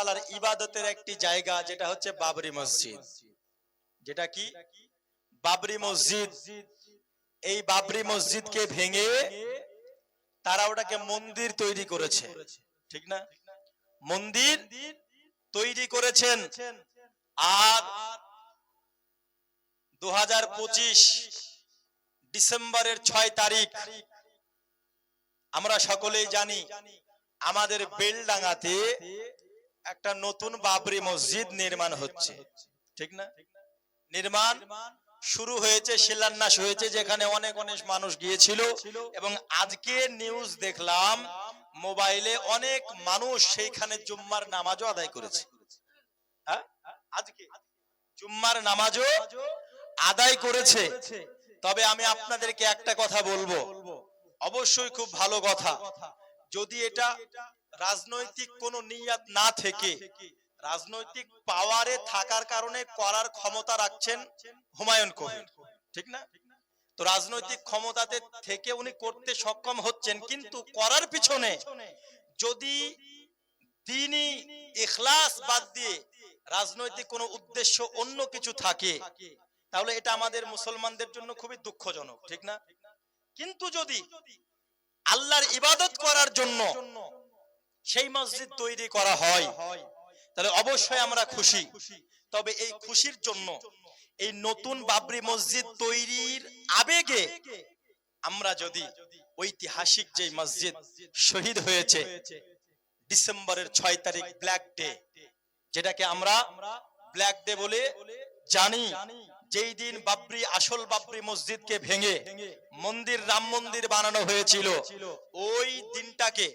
তাআলার ইবাদতের একটি জায়গা, যেটা হচ্ছে বাবরি মসজিদ। যেটা কি? বাবরি মসজিদ। এই বাবরি মসজিদকে ভেঙে তারা ওটাকে মন্দির তৈরি করেছে, ঠিক না? মন্দির তৈরি করেছেন। আর 2025 ডিসেম্বরের 6 তারিখ আমরা সকলেই জানি আমাদের বেলডাঙ্গাতে একটা নতুন বাবরি মসজিদ নির্মাণ হচ্ছে, ঠিক না? নির্মাণ শুরু হয়েছে, শিলান্যাস হয়েছে, যেখানে অনেক অনেক মানুষ গিয়েছিল। এবং আজকে নিউজ দেখলাম মোবাইলে, অনেক মানুষ সেইখানে জুম্মার নামাজও আদায় করেছে। হ্যাঁ, আজকে জুম্মার নামাজও আদায় করেছে। তবে আমি আপনাদেরকে একটা কথা বলবো, অবশ্যই খুব ভালো কথা, যদি এটা রাজনৈতিক কোনো নিয়াত না থেকে রাজনৈতিক পাওয়ারে থাকার কারণে করার ক্ষমতা রাখছেন হুমায়ুন কবির, ঠিক না? তো রাজনৈতিক ক্ষমতাতে থেকে উনি করতে সক্ষম হচ্ছেন, কিন্তু করার পিছনে যদি দ্বীনি ইখলাস বাদ দিয়ে রাজনৈতিক কোনো উদ্দেশ্য অন্য কিছু থাকে, তাহলে এটা আমাদের মুসলমানদের জন্য খুবই দুঃখজনক, ঠিক না? কিন্তু যদি আল্লাহর ইবাদত করার জন্য সেই মসজিদ তৈরি করা হয়, তাহলে অবশ্যই আমরা খুশি। তবে এই খুশির জন্য এই নতুন বাবরি মসজিদ তৈরির আবেগে আমরা যদি ঐতিহাসিক যে মসজিদ শহীদ হয়েছে ডিসেম্বরের 6 তারিখ, ব্ল্যাক ডে, যেটাকে আমরা ব্ল্যাক ডে বলে জানি, যেই দিন বাবরি, আসল বাবরি মসজিদকে ভেঙে মন্দির, রাম মন্দির বানানো হয়েছিল, ওই দিনটাকে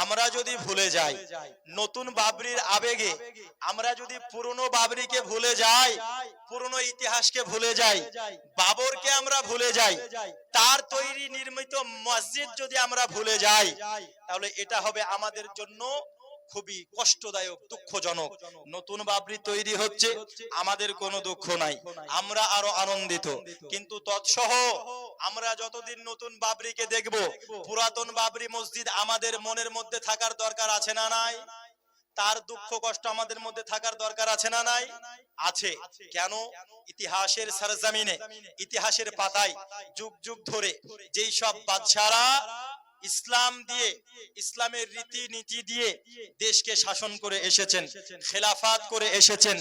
আমরা যদি ভুলে যাই, নতুন বাবরির আবেগে আমরা যদি পুরনো বাবরিকে ভুলে যাই, পুরনো ইতিহাসকে ভুলে যাই, বাবরকে আমরা ভুলে যাই, তার তৈরি নির্মিত মসজিদ যদি আমরা ভুলে যাই, তাহলে এটা হবে আমাদের জন্য খুবই কষ্টদায়ক, দুঃখজনক। নতুন বাবরি তৈরি হচ্ছে, আমাদের কোনো দুঃখ নাই, আমরা আরো আনন্দিত। কিন্তু তৎসহ আমরা যতদিন নতুন বাবরিকে দেখব, পুরাতন বাবরি মসজিদ আমাদের মনের মধ্যে থাকার দরকার আছে না নাই? তার দুঃখ কষ্ট আমাদের মধ্যে থাকার দরকার আছে না নাই? আছে। কেন? ইতিহাসের সরজমিনে, ইতিহাসের পাতায় যুগ যুগ ধরে যেই সব বাদশারা ইসলাম দিয়ে, ইসলামের রীতি নীতি দিয়ে দেশকে শাসন করে এসেছেন, খেলাফত করে এসেছেন,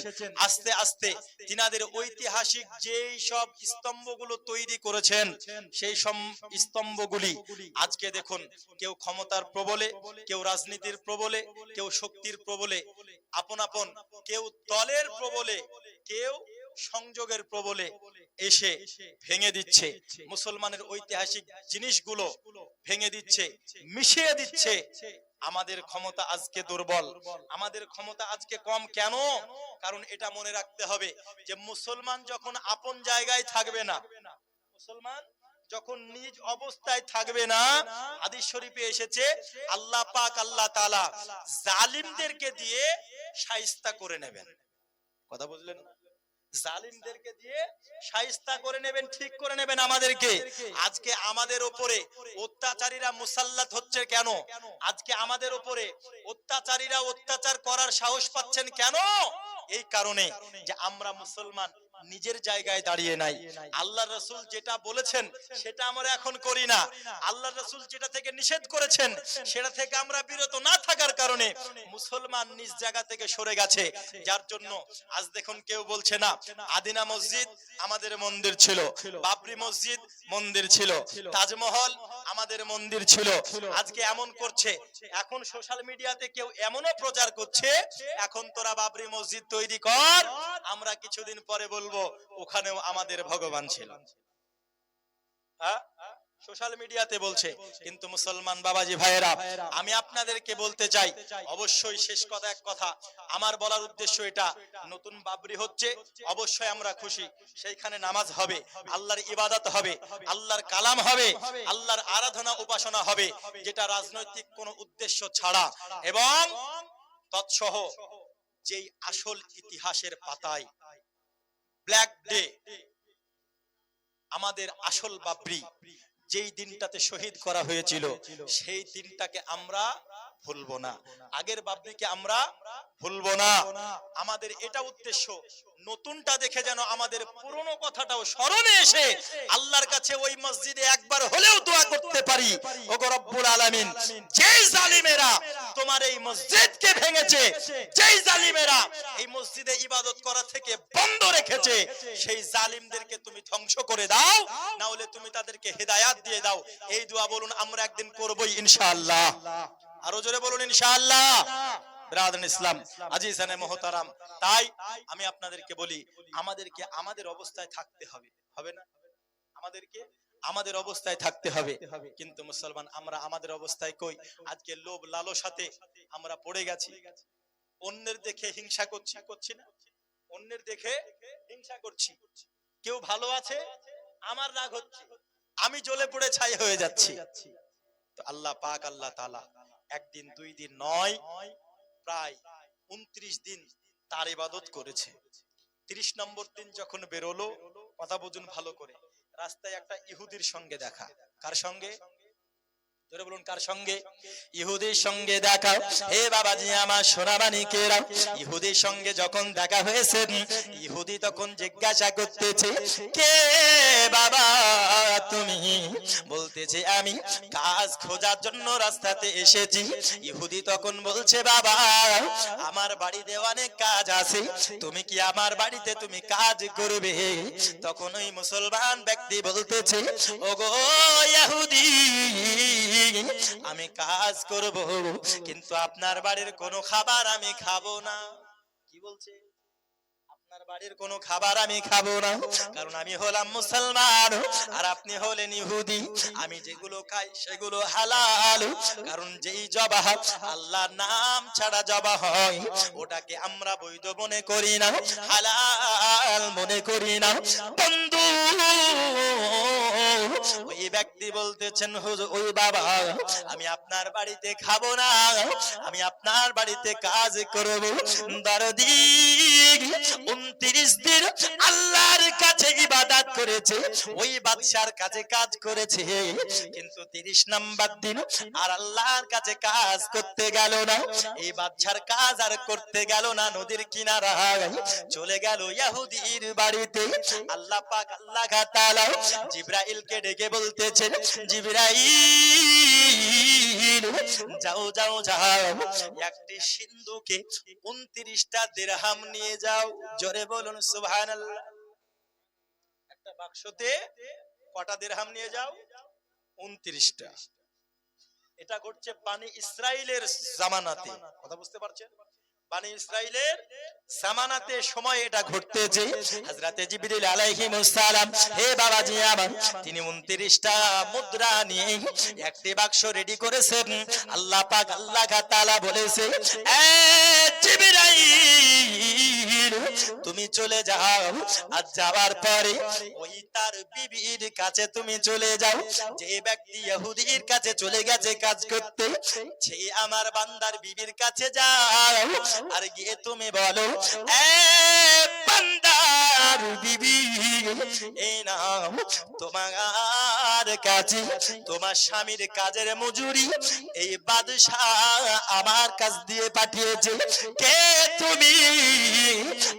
আস্তে আস্তে তিনাদের ঐতিহাসিক যেই সব স্তম্ভগুলো তৈরি করেছেন, সেই সব স্তম্ভগুলি আজকে দেখুন, কেউ ক্ষমতার প্রবলে, কেউ রাজনীতির প্রবলে, কেউ শক্তির প্রবলে, আপন আপন, কেউ দলের প্রবলে, কেউ সংযোগের প্রবলে এসে ভেঙে দিচ্ছে মুসলমানের ঐতিহাসিক জিনিসগুলো, ভেঙে দিচ্ছে, মিশিয়ে দিচ্ছে। আমাদের ক্ষমতা আজকে দুর্বল, আমাদের ক্ষমতা আজকে কম। কেন? কারণ এটা মনে রাখতে হবে যে মুসলমান যখন আপন জায়গায় থাকবে না, মুসলমান যখন নিজ অবস্থায় থাকবে না, হাদিস শরীফে এসেছে আল্লাহ পাক, আল্লাহ তাআলা জালিমদেরকে দিয়ে শায়েস্তা করে নেবেন। কথা বুঝলেন না? জালিমদেরকে দিয়ে শায়েস্তা করে নেবেন, ঠিক করে নেবেন আমাদেরকে। আজকে আমাদের উপরে অত্যাচারীরা মুসাল্লাত হচ্ছে কেন? আজকে আমাদের উপরে অত্যাচারীরা অত্যাচার করার সাহস পাচ্ছেন কেন? এই কারণে যে আমরা মুসলমান নিজের জায়গায় দাঁড়িয়ে নাই। আল্লাহর রাসূল যেটা বলেছেন সেটা আমরা এখন করি না, আল্লাহর রাসূল যেটা থেকে নিষেধ করেছেন সেটা থেকে আমরা বিরত না থাকার কারণে মুসলমান নিজ জায়গা থেকে সরে গেছে। যার জন্য আজ দেখুন কেউ বলছে না আদিনা মসজিদ আমাদের মন্দির ছিল, বাবরি মসজিদ মন্দির ছিল, তাজমহল আমাদের মন্দির ছিল। আজকে এমন করছে, এখন সোশ্যাল মিডিয়াতে কেউ এমনও প্রচার করছে, এখন তোরা বাবরি মসজিদ তৈরি কর, আমরা কিছুদিন পরে বলবো ওখানেও আমাদের ভগবান ছিল। হ্যাঁ, সোশ্যাল মিডিয়াতে বলছে। কিন্তু মুসলমান বাবাজি ভাইয়েরা, আমি আপনাদেরকে বলতে চাই, অবশ্যই শেষ কথা এক কথা আমার বলার উদ্দেশ্য এটা, নতুন বাবরি হচ্ছে, অবশ্যই আমরা খুশি। সেইখানে নামাজ হবে, আল্লাহর ইবাদত হবে, আল্লাহর কালাম হবে, আল্লাহর আরাধনা উপাসনা হবে, যেটা রাজনৈতিক কোনো উদ্দেশ্য ছাড়া। এবং তৎসহ যেই আসল ইতিহাসের পাতায় ব্ল্যাক ডে, আমাদের আসল বাবরি যেই দিনটাতে শহীদ করা হয়েছিল, সেই দিনটাকে আমরা ভুলবো না, আগের বাবরিকে আমরা ভুলবো না। আমাদের এটা উদ্দেশ্য, নতুনটা দেখে যেন আমাদের পুরনো কথাটাও স্মরণে এসে আল্লাহর কাছে ওই মসজিদে একবার হলেও দোয়া করতে পারি, ওগো রব্বুল আলামিন, যেই জালিমেরা তোমার এই মসজিদকে ভেঙেছে, যেই জালিমেরা এই মসজিদে ইবাদত করা থেকে বন্ধ রেখেছে, সেই জালিমদেরকে তুমি ধ্বংস করে দাও, না হলে তুমি তাদেরকে হেদায়াত দিয়ে দাও। এই দোয়া বলুন, আমরা একদিন করবই ইনশাআল্লাহ। আরো জোরে বলুন ইনশাআল্লাহ। ব্রাদার ইসলাম, আজিজানে মোহতারাম, তাই আমি আপনাদেরকে বলি, আমাদেরকে আমাদের অবস্থায় থাকতে হবে, হবে না? আমাদেরকে আমাদের অবস্থায় থাকতে হবে। কিন্তু মুসলমান আমরা আমাদের অবস্থায় কই? আজকে লোভ লালসাতে আমরা পড়ে গেছি, অন্যের দেখে হিংসা করছি না? অন্যের দেখে হিংসা করছি। কেউ ভালো আছে, আমার রাগ হচ্ছে, আমি জ্বলে পড়ে ছাই হয়ে যাচ্ছি। তো আল্লাহ পাক, আল্লাহ তাআলা একদিন দুই দিন নয়, প্রায় 29 দিন তার ইবাদত করেছে। 30 নম্বর দিন যখন বেরোলো, কথা বুঝুন ভালো করে, রাস্তায় একটা ইহুদির সঙ্গে দেখা। কার সঙ্গে? জোরে বলুন, কার সঙ্গে? ইহুদির সঙ্গে দেখা। হে বাবাজি আমার সোনামানিকেরা, ইহুদির সঙ্গে যখন দেখা হয়েছে, ইহুদি তখন জিজ্ঞাসা করতেছে, কে বাবা তুমি? বলতেছে আমি কাজ খোঁজার জন্য রাস্তাতে এসেছি। ইহুদি তখন বলছে, বাবা আমার বাড়িতে অনেক কাজ আছে, তুমি কি আমার বাড়িতে তুমি কাজ করবে? তখন ওই মুসলমান ব্যক্তি বলতেছে, ওগো ইহুদি, আমি কাজ করব, কিন্তু আপনার বাড়ির কোনো খাবার আমি খাবো না। কি বলছে? আপনার বাড়ির কোনো খাবার আমি খাবো না, কারণ আমি হলাম মুসলমান আর আপনি হলেন ইহুদি। আমি যেগুলো খাই সেগুলো হালাল, কারণ যেই জবাহ আল্লাহর নাম ছাড়া জবাহ হয় ওটাকে আমরা বৈধ মনে করি না, হালাল মনে করি না। বন্ধু, ওই ব্যক্তি বলতেছেন, হুজুর ওই বাবা আমি আপনার বাড়িতে খাবো না, আমি আপনার বাড়িতে কাজ করব। দরদি 29 দিন আল্লাহর কাছে ইবাদত করেছে, ওই বাদশার কাছে কাজ করেছে, কিন্তু 30 নম্বর দিন আর আল্লাহর কাছে কাজ করতে গেল না। এই বাদশার কাজ আর করতে গেল না, নদীর কিনারায় চলে গেল ইহুদির বাড়িতে। আল্লাহ পাক, আল্লাহ তাআলা জিবরাইলকে ডেকে বলতেছেন, জিবরাইল যাও যাও যাও, একটি সিন্ধুকে 29টা দিরহাম নিয়ে যাও। জোরে বলুন সুবহানাল্লাহ। একটা বাক্সতে কটা দিরহাম নিয়ে যাও? 29টা। এটা ঘটছে বানি ইসরাইলের জামানাতে। কথা বুঝতে পারছেন? বানি ইসরাইলের জামানাতে সময় এটা ঘটতেছে। হযরতে জিবরিল আলাইহিস সালাম, হে বাবাজি আমার, তিনি 29টা মুদ্রা নিয়ে একটি বাক্স রেডি করেছেন। আল্লাহ পাক, আল্লাহ তাআলা বলেছে, এ জিবরাইল তুমি চলে যাও, আর যাওয়ার পরে ওই তার বিবির কাছে তুমি চলে যাও। যে ব্যক্তি ইহুদির কাছে চলে গেছে কাজ করতে, সে আমার বান্দার বিবির কাছে যাও, আর গিয়ে তুমি বলো, এ বান্দার বিবি, এই নাও তোমার কাছে তোমার স্বামীর কাজের মজুরি এই বাদশা আমার কাছ দিয়ে পাঠিয়েছে। কে তুমি?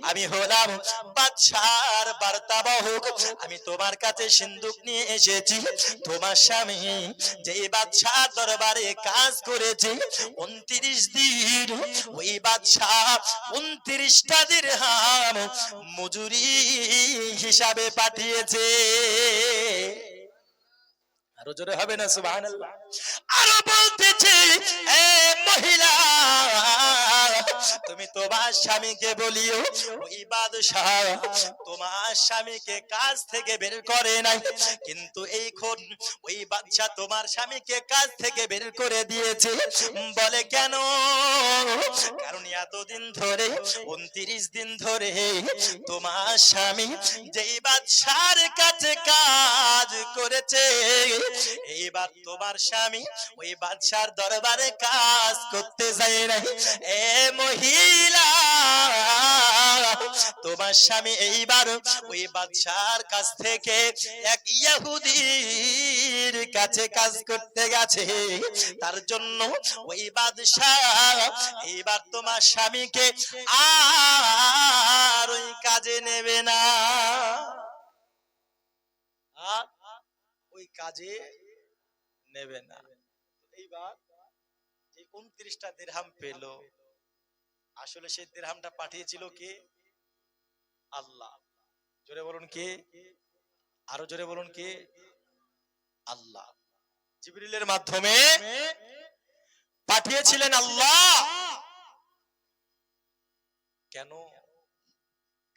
আমি হলাম বাদশার বার্তাবাহক, আমি তোমার কাছে সিন্ধুক নিয়ে এসেছি। তোমার স্বামী যেই বাদশার দরবারে কাজ করেছে 29 দিন, ওই বাদশা 29টা দিরহাম মজুরি হিসাবে পাঠিয়েছে। আরো জোরে হবে না সুবহানাল্লাহ? আরো বলতেছে, এ মহিলা তুমি তোমার স্বামীকে বলিও, ওই বাদশা তোমার স্বামীকে কাজ থেকে বের করে নাই, কিন্তু এইখন ওই বাদশা তোমার স্বামীকে কাজ থেকে বের করে দিয়েছে। বলে কেন? কারণ এতদিন ধরে 29 দিন ধরে তোমার স্বামী যেই বাদশার কাছে কাজ করেছে, এইবার তোমার স্বামী ওই বাদশার দরবারে কাজ করতে যায় নাই। এ মহিলা তোমার স্বামী এইবার ওই বাদশার কাছ থেকে এক ইহুদির কাছে কাজ করতে গেছে, তার জন্য ওই বাদশাহ এইবার তোমার স্বামীকে আর ওই কাজে নেবে না, আর ওই কাজে নেবে না। এইবার যে 29টা দিরহাম পেল, আসলে সেই দিরহামটা পাঠিয়েছিল কে? আল্লাহ। জোরে বলুন কে? আরো জোরে বলুন কে? আল্লাহ। জিবরিলের মাধ্যমে পাঠিয়েছিলেন আল্লাহ। কেন?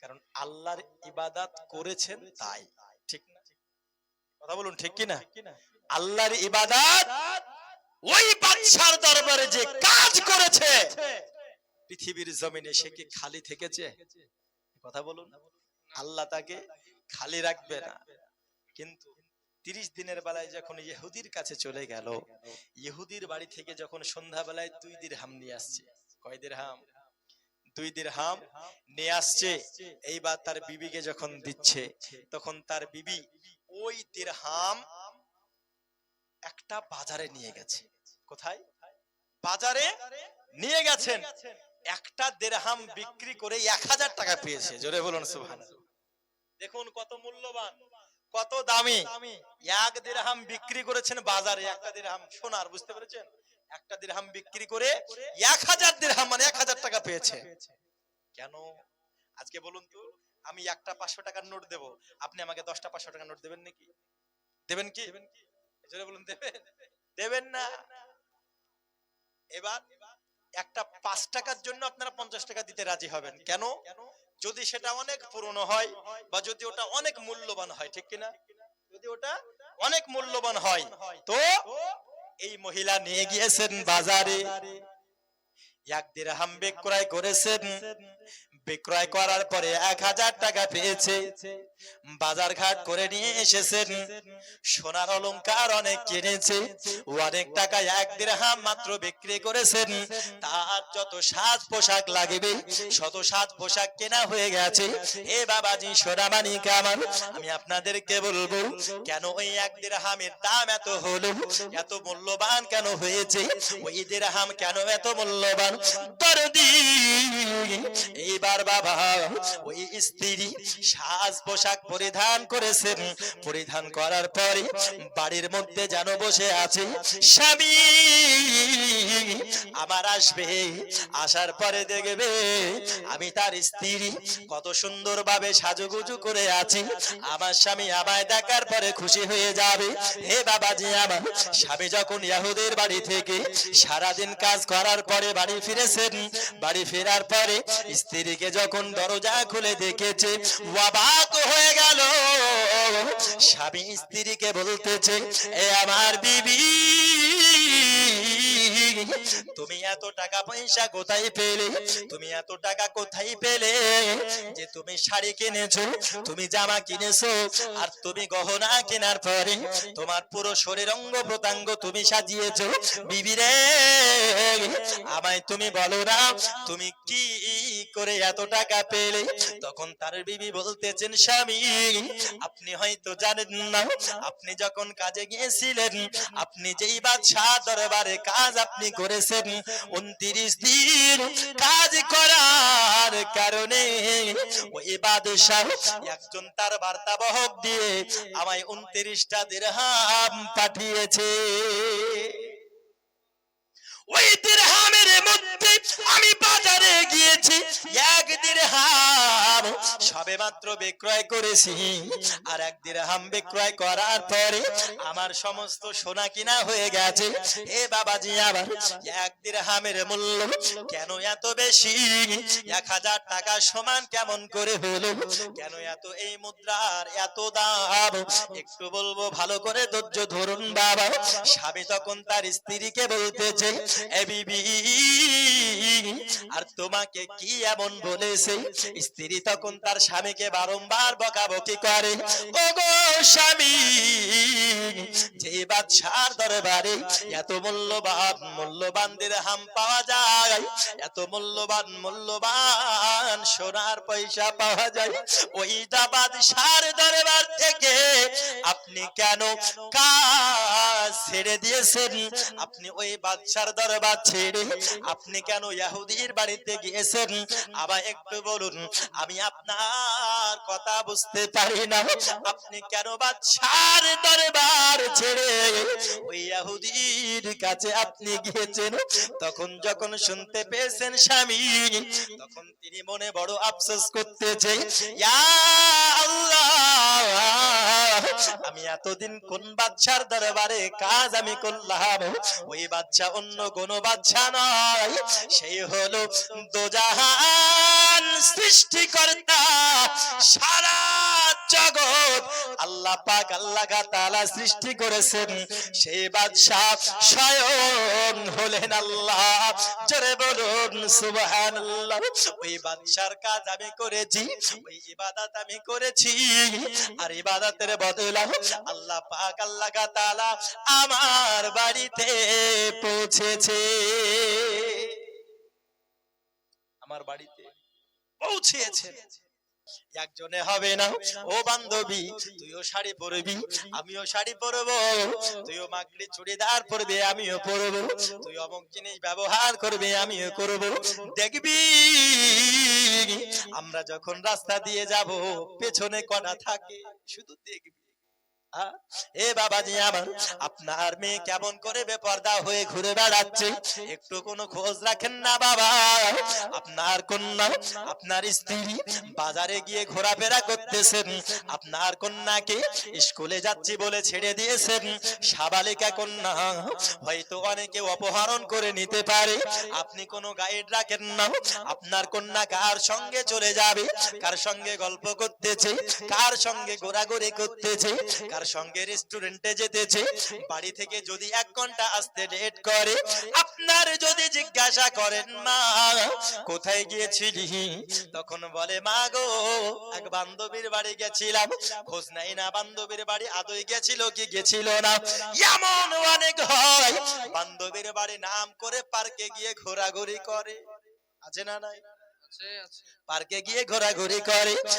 কারণ আল্লাহর ইবাদত করেছেন তাই, ঠিক না? কথা বলুন ঠিক কি না? আল্লাহর ইবাদত ওই বাদশার দরবারে যে কাজ করেছে, পৃথিবীর জমিনে সে কি খালি থেকেছে? কথা বলুন। আল্লাহ তাকে খালি রাখবে না। কিন্তু 30 দিনের বেলায় যখন ইহুদির কাছে চলে গেল, ইহুদির বাড়ি থেকে যখন সন্ধ্যা বেলায় 2 দিরহাম নিয়ে আসছে। কয় দিরহাম? 2 দিরহাম নিয়ে আসছে। এইবার তার বিবিকে যখন দিচ্ছে, তখন তার বিবি ওই দিরহাম একটা বাজারে নিয়ে গেছে। কোথায়? বাজারে নিয়ে গেছেন। একটা দিরহাম বিক্রি করে 1000 টাকা পেয়েছে। জোরে বলুন সুবহানাল্লাহ। দেখুন কত মূল্যবান, কত দামি। 1 দিরহাম বিক্রি করেছেন বাজারে, একটা দিরহাম সোনার, বুঝতে পেরেছেন? একটা দিরহাম বিক্রি করে 1000 দিরহাম মানে 1000 টাকা পেয়েছে। কেন? আজকে বলুন তো, আমি একটা 500 টাকার নোট দেব, আপনি আমাকে 10টা 500 টাকার নোট দেবেন নাকি? দেবেন কি? জোরে বলুন দেবেন? দেবেন না। এবার একটা 5 টাকার জন্য আপনারা 50 টাকা দিতে রাজি হবেন কেন? যদি সেটা অনেক পুরনো হয় বা যদি ওটা অনেক মূল্যবান হয়, ঠিক কিনা? যদি ওটা অনেক মূল্যবান হয়, তো এই মহিলা নিয়ে গিয়েছেন বাজারে, 1 দিরহাম বিক্রয় করেছেন। বিক্রয় করার পরে 1000 টাকা পেয়েছে। বাজার ঘাট করে নিয়ে এসেছেন। সোনার অলংকার অনেক কিনেছে, অনেক টাকা 1 দিরহাম মাত্র বিক্রি করেছেন। তার যত সাজ পোশাক লাগবে শত সাজ পোশাক কেনা হয়ে গেছে। এ বাবাজি সোনামানিক আমার, আমি আপনাদেরকে বলবো, কেন ওই 1 দিরহামের দাম এত হলো, এত মূল্যবান কেন হয়েছে? ওই দিরহাম কেন এত মূল্যবান? দরদি এইবার বাবা ওই স্ত্রী সাজ পোশাক পরিধান করেছেন। পরিধান করার পরে বাড়ির মধ্যে যেন বসে আছে, স্বামী আমার আসবে, আসার পরে দেখবে আমি তার স্ত্রী কত সুন্দর ভাবে সাজুগুজু করে আছি। আমার স্বামী আমায় দেখার পরে খুশি হয়ে যাবে। হে বাবাজি আমার, স্বামী যখন ইহুদির বাড়ি থেকে সারাদিন কাজ করার পরে বাড়ি ফিরেছেন, বাড়ি ফেরার পরে স্ত্রীকে যখন দরজা খুলে দেখেছে, অবাক হয়ে গেল। স্বামী স্ত্রীকে বলতেছে, এ আমার বিবি, তুমি এত টাকা পয়সা কোথায় পেলে? তুমি এত টাকা কোথায় পেলে যে তুমি শাড়ি কিনেছো, তুমি জামা কিনেছো, আর তুমি গহনা কেনার পরে তোমার পুরো শরীর অঙ্গ প্রত্যঙ্গ তুমি সাজিয়েছো? বিবি রে, আমায় তুমি বলো না, তুমি কি করে এত টাকা পেলে? তখন তার বিবি বলতেছেন, স্বামী আপনি হয়তো জানেন না, আপনি যখন কাজে গিয়েছিলেন, আপনি যেই বাদশাহ দরবারে কাজ আপনি করেছেন, 29 দিন কাজ করার কারণে ওই বাদশাহ একজন তার বার্তাবাহক দিয়ে আমায় 29টা দিরহাম পাঠিয়েছে। ওই দিরহামের মধ্যে আমি বাজারে গিয়েছি, 1 দিরহাম সবে মাত্র বিক্রয় করেছি, আর 1 দিরহাম বিক্রয় করার পরে আমার সমস্ত সোনা কিনা হয়ে গেছে। এ বাবাজি আমার, 1 দিরহামের মূল্য কেন এত বেশি? 1000 টাকা সমান কেমন করে হলো? কেন এত এই মুদ্রার এত দাম? একটু বলবো, ভালো করে ধৈর্য ধরুন বাবা। স্বামী তখন তার স্ত্রীকে বলতেছে, এ বিবি আর তোমাকে কি এমন বলেছে? স্ত্রী তখন তার স্বামীকে বারংবার বকাবকি করে, ওগো স্বামী, যে বাদশার দরবারে এত মূল্যবান দিরহাম পাওয়া যায়, এত মূল্যবান সোনার পয়সা পাওয়া যায়, ওইটা বাদশার দরবার থেকে আপনি কেন কাজ ছেড়ে দিয়েছেন? আপনি ওই বাদশার দরবার ছেড়ে আপনি কেন ইহুদির বাড়িতে গিয়েছেন? আবার একটু বলুন, আমি আপনার কথা বুঝতে পারি না। আপনি কেন বাদশার দরবার ছেড়ে ওই ইহুদির কাছে আপনি গিয়েছেন? তখন যখন শুনতে পেয়েছেন স্বামী, তখন তিনি মনে বড় আফসোস করতেছে, ইয়া আল্লাহ, আমি এতদিন কোন বাদশার দরবারে কাজ আমি করলাম? ওই বাদশা অন্য কোন বাদশা নয়, সেই হলো দোজাহান সৃষ্টিকর্তা, সারা জগৎ আল্লাহ পাক আল্লাহ তাআলা সৃষ্টি করেছেন, সেই বাদশা স্বয়ং হলেন আল্লাহ। জোরে বলুন সুবহানাল্লাহ। ওই বাদশার কাজ আমি করেছি, ওই ইবাদত আমি করেছি, আর ইবাদতের বদলা আল্লাহ পাক আল্লাহ তাআলা আমার বাড়িতে পৌঁছেছে, আমার বাড়িতে পৌঁছেছে। একজনে হবে না ও বান্ধবী, তুইও শাড়ি পরবি, আমিও শাড়ি পরবো, তুইও মাকড়ি চুড়িদার পরবি, আমিও পরবো, তুই অমুক জিনিস ব্যবহার করবি, আমিও করব। দেখবি আমরা যখন রাস্তা দিয়ে যাব পেছনে কণা থাকে, শুধু দেখবি। এ বাবাজি আমার, আপনার মেয়ে কেমন করে বেপরদা হয়ে ঘুরে বেড়াচ্ছে, একটু কোনো খোঁজ রাখেন না বাবা? আপনার কন্যা, আপনার স্ত্রী বাজারে গিয়ে ঘোরাফেরা করতেছেন, আপনার কন্যাকে স্কুলে যাচ্ছি বলে ছেড়ে দিয়েছেন, সাবালিকা কন্যা, হয়তো অনেকে অপহরণ করে নিতে পারে, আপনি কোনো গাইড রাখেন না। আপনার কন্যা কার সঙ্গে চলে যাবে, কার সঙ্গে গল্প করতেছে, কার সঙ্গে ঘোরাঘুরি করতেছে, কার সঙ্গে রেস্টুরেন্টে যেতেছে, বাড়ি থেকে যদি 1 ঘন্টা আসতে লেট করে, আপনার যদি জিজ্ঞাসা করেন মা কোথায় গিয়েছিলি, তখন বলে মা গো এক বান্ধবীর বাড়ি গেছিলাম, খোঁজ নাই না বান্ধবীর বাড়ি আদৌ গেছিল কি গেছিল না। এমন অনেক হয় বান্ধবীর বাড়ি নাম করে পার্কে গিয়ে ঘোরাঘুরি করে, আছে না নাই? পার্কে গিয়ে ঘোরাঘুরি করে,